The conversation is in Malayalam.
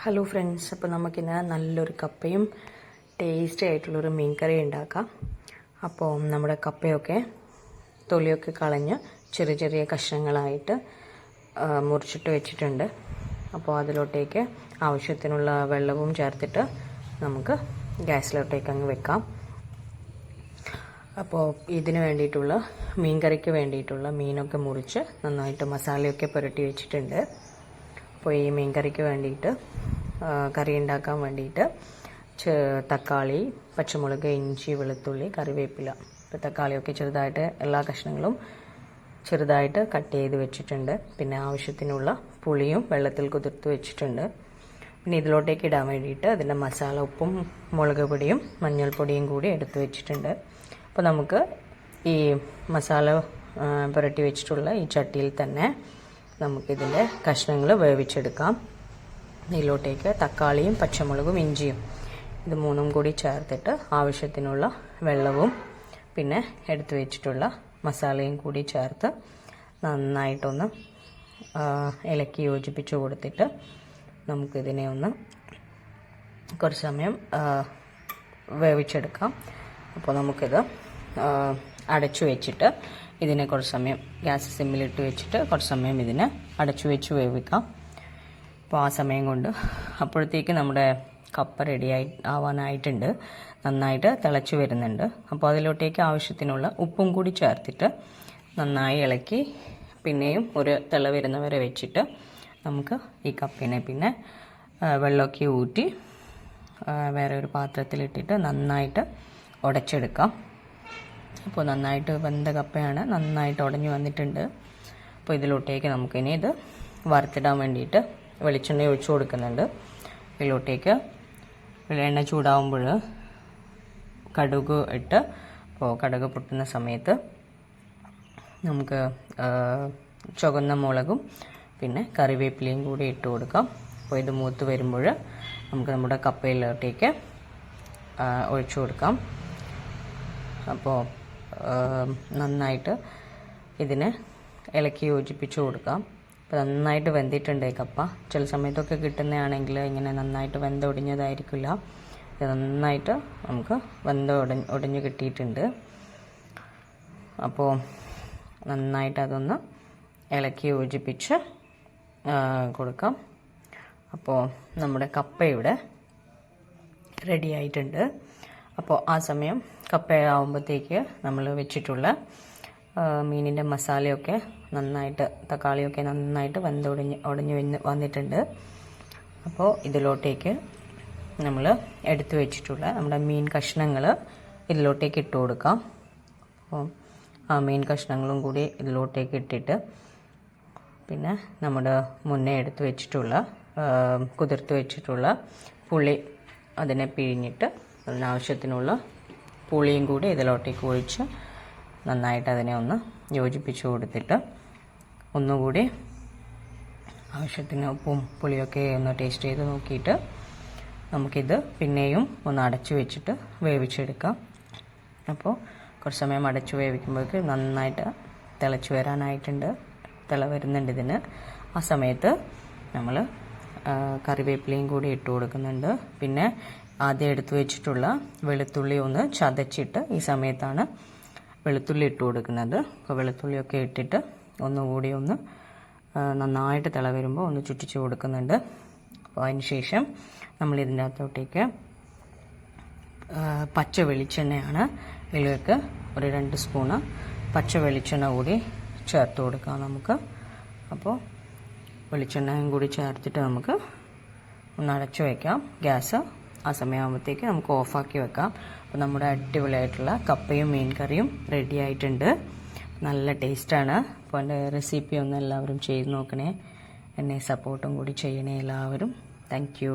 ഹലോ ഫ്രണ്ട്സ്, അപ്പോൾ നമുക്കിന്ന് നല്ലൊരു കപ്പയും ടേസ്റ്റി ആയിട്ടുള്ളൊരു മീൻ കറി ഉണ്ടാക്കാം. അപ്പോൾ നമ്മുടെ കപ്പയൊക്കെ തൊലിയൊക്കെ കളഞ്ഞ് ചെറിയ ചെറിയ കഷ്ണങ്ങളായിട്ട് മുറിച്ചിട്ട് വെച്ചിട്ടുണ്ട്. അപ്പോൾ അതിലോട്ടേക്ക് ആവശ്യത്തിനുള്ള വെള്ളവും ചേർത്തിട്ട് നമുക്ക് ഗ്യാസിലോട്ടേക്ക് അങ്ങ് വെക്കാം. അപ്പോൾ ഇതിന് വേണ്ടിയിട്ടുള്ള മീൻ കറിക്ക് വേണ്ടിയിട്ടുള്ള മീനൊക്കെ മുറിച്ച് നന്നായിട്ട് മസാലയൊക്കെ പുരട്ടി വെച്ചിട്ടുണ്ട്. അപ്പോൾ ഈ മീൻ കറിക്ക് വേണ്ടിയിട്ട് കറി ഉണ്ടാക്കാൻ വേണ്ടിയിട്ട് തക്കാളി, പച്ചമുളക്, ഇഞ്ചി, വെളുത്തുള്ളി, കറിവേപ്പില. ഇപ്പോൾ തക്കാളിയൊക്കെ ചെറുതായിട്ട് എല്ലാ കഷ്ണങ്ങളും ചെറുതായിട്ട് കട്ട് ചെയ്ത് വെച്ചിട്ടുണ്ട്. പിന്നെ ആവശ്യത്തിനുള്ള പുളിയും വെള്ളത്തിൽ കുതിർത്ത് വെച്ചിട്ടുണ്ട്. പിന്നെ ഇതിലോട്ടേക്ക് ഇടാൻ വേണ്ടിയിട്ട് അതിൻ്റെ മസാല, ഉപ്പും മുളക് പൊടിയും മഞ്ഞൾപ്പൊടിയും കൂടി എടുത്ത് വെച്ചിട്ടുണ്ട്. അപ്പോൾ നമുക്ക് ഈ മസാല പുരട്ടി വെച്ചിട്ടുള്ള ഈ ചട്ടിയിൽ തന്നെ നമുക്കിതിൻ്റെ കഷ്ണങ്ങൾ വേവിച്ചെടുക്കാം. ഇതിലോട്ടേക്ക് തക്കാളിയും പച്ചമുളകും ഇഞ്ചിയും ഇത് മൂന്നും കൂടി ചേർത്തിട്ട് ആവശ്യത്തിനുള്ള വെള്ളവും പിന്നെ എടുത്തു വെച്ചിട്ടുള്ള മസാലയും കൂടി ചേർത്ത് നന്നായിട്ടൊന്ന് ഇളക്കി യോജിപ്പിച്ച് കൊടുത്തിട്ട് നമുക്കിതിനെ ഒന്ന് കുറച്ച് സമയം വേവിച്ചെടുക്കാം. അപ്പോൾ നമുക്കിത് അടച്ചു വെച്ചിട്ട് ഇതിനെ കുറച്ച് സമയം ഗ്യാസ് സിമ്മിലിട്ട് വെച്ചിട്ട് കുറച്ച് സമയം ഇതിനെ അടച്ചു വെച്ച് വേവിക്കാം. അപ്പോൾ ആ സമയം കൊണ്ട് അപ്പോഴത്തേക്ക് നമ്മുടെ കപ്പ ആവാനായിട്ടുണ്ട്. നന്നായിട്ട് തിളച്ച് വരുന്നുണ്ട്. അപ്പോൾ അതിലോട്ടേക്ക് ആവശ്യത്തിനുള്ള ഉപ്പും കൂടി ചേർത്തിട്ട് നന്നായി ഇളക്കി പിന്നെയും ഒരു തിള വരുന്നവരെ വെച്ചിട്ട് നമുക്ക് ഈ കപ്പിനെ പിന്നെ വെള്ളമൊക്കെ ഊറ്റി വേറെ ഒരു പാത്രത്തിലിട്ടിട്ട് നന്നായിട്ട് ഉടച്ചെടുക്കാം. അപ്പോൾ നന്നായിട്ട് വെന്ത കപ്പയാണ്, നന്നായിട്ട് ഉടഞ്ഞു വന്നിട്ടുണ്ട്. അപ്പോൾ ഇതിലോട്ടേക്ക് നമുക്കിനി ഇത് വറുത്തിടാൻ വേണ്ടിയിട്ട് വെളിച്ചെണ്ണ ഒഴിച്ചു കൊടുക്കുന്നുണ്ട്. ഇതിലോട്ടേക്ക് എണ്ണ ചൂടാവുമ്പോൾ കടുക് ഇട്ട്, അപ്പോൾ കടുക് പൊട്ടുന്ന സമയത്ത് നമുക്ക് ചുവന്ന മുളകും പിന്നെ കറിവേപ്പിലയും കൂടി ഇട്ട് കൊടുക്കാം. അപ്പോൾ ഇത് മൂത്ത് വരുമ്പോൾ നമുക്ക് നമ്മുടെ കപ്പയിലോട്ടേക്ക് ഒഴിച്ചു കൊടുക്കാം. അപ്പോൾ നന്നായിട്ട് ഇതിനെ ഇളക്കി യോജിപ്പിച്ച് കൊടുക്കാം. അപ്പോൾ നന്നായിട്ട് വെന്തിട്ടുണ്ട് ഈ കപ്പ. ചില സമയത്തൊക്കെ കിട്ടുന്നതാണെങ്കിൽ ഇങ്ങനെ നന്നായിട്ട് വെന്തൊടിഞ്ഞതായിരിക്കില്ല. ഇത് നന്നായിട്ട് നമുക്ക് ഒടിഞ്ഞ് കിട്ടിയിട്ടുണ്ട്. അപ്പോൾ നന്നായിട്ട് അതൊന്ന് ഇളക്കി യോജിപ്പിച്ച് കൊടുക്കാം. അപ്പോൾ നമ്മുടെ കപ്പ ഇവിടെ റെഡി ആയിട്ടുണ്ട്. അപ്പോൾ ആ സമയം കപ്പയാവുമ്പോഴത്തേക്ക് നമ്മൾ വെച്ചിട്ടുള്ള മീനിൻ്റെ മസാലയൊക്കെ നന്നായിട്ട്, തക്കാളിയൊക്കെ നന്നായിട്ട് ഉടഞ്ഞ് വന്നിട്ടുണ്ട്. അപ്പോൾ ഇതിലോട്ടേക്ക് നമ്മൾ എടുത്തു വെച്ചിട്ടുള്ള നമ്മുടെ മീൻ കഷ്ണങ്ങൾ ഇതിലോട്ടേക്ക് ഇട്ട് കൊടുക്കാം. അപ്പോൾ ആ മീൻ കഷ്ണങ്ങളും കൂടി ഇതിലോട്ടേക്ക് ഇട്ടിട്ട് പിന്നെ നമ്മുടെ മുന്നേ എടുത്തു വെച്ചിട്ടുള്ള കുതിർത്ത് വെച്ചിട്ടുള്ള പുളി അതിനെ പിഴിഞ്ഞിട്ട് അതിനാവശ്യത്തിനുള്ള പുളിയും കൂടി ഇതിലോട്ടേക്ക് ഒഴിച്ച് നന്നായിട്ട് അതിനെ ഒന്ന് യോജിപ്പിച്ച് കൊടുത്തിട്ട് ഒന്നുകൂടി ആവശ്യത്തിന് ഉപ്പും പുളിയൊക്കെ ഒന്ന് ടേസ്റ്റ് ചെയ്ത് നോക്കിയിട്ട് നമുക്കിത് പിന്നെയും ഒന്ന് അടച്ചു വെച്ചിട്ട് വേവിച്ചെടുക്കാം. അപ്പോൾ കുറച്ച് സമയം അടച്ചു വേവിക്കുമ്പോഴേക്ക് നന്നായിട്ട് തിളച്ച് വരാനായിട്ടുണ്ട്, തിള വരുന്നുണ്ട് ഇതിന്. ആ സമയത്ത് നമ്മൾ കറിവേപ്പിലയും കൂടി ഇട്ട് കൊടുക്കുന്നുണ്ട്. പിന്നെ ആദ്യം എടുത്തു വെച്ചിട്ടുള്ള വെളുത്തുള്ളി ഒന്ന് ചതച്ചിട്ട് ഈ സമയത്താണ് വെളുത്തുള്ളി ഇട്ട് കൊടുക്കുന്നത്. അപ്പോൾ വെളുത്തുള്ളിയൊക്കെ ഇട്ടിട്ട് ഒന്നുകൂടി ഒന്ന് നന്നായിട്ട് തിള വരുമ്പോൾ ഒന്ന് ചുറ്റിച്ച് കൊടുക്കുന്നുണ്ട്. അപ്പോൾ അതിന് ശേഷം നമ്മൾ ഇതിൻ്റെ അകത്തോട്ടേക്ക് പച്ച വെളിച്ചെണ്ണയാണ്, ഇതിലേക്ക് ഒരു 2 സ്പൂണ് പച്ച വെളിച്ചെണ്ണ കൂടി ചേർത്ത് കൊടുക്കാം നമുക്ക്. അപ്പോൾ വെളിച്ചെണ്ണയും കൂടി ചേർത്തിട്ട് നമുക്ക് ഒന്ന് അടച്ചു വയ്ക്കാം ഗ്യാസ്. ആ സമയമാകുമ്പോഴത്തേക്ക് നമുക്ക് ഓഫാക്കി വെക്കാം. അപ്പോൾ നമ്മുടെ അടിപൊളിയായിട്ടുള്ള കപ്പയും മീൻ കറിയും റെഡി ആയിട്ടുണ്ട്. നല്ല ടേസ്റ്റാണ്. അപ്പോൾ എൻ്റെ റെസിപ്പി ഒന്ന് എല്ലാവരും ചെയ്ത് നോക്കണേ. എന്നെ സപ്പോർട്ടും കൂടി ചെയ്യണേ എല്ലാവരും. Thank you.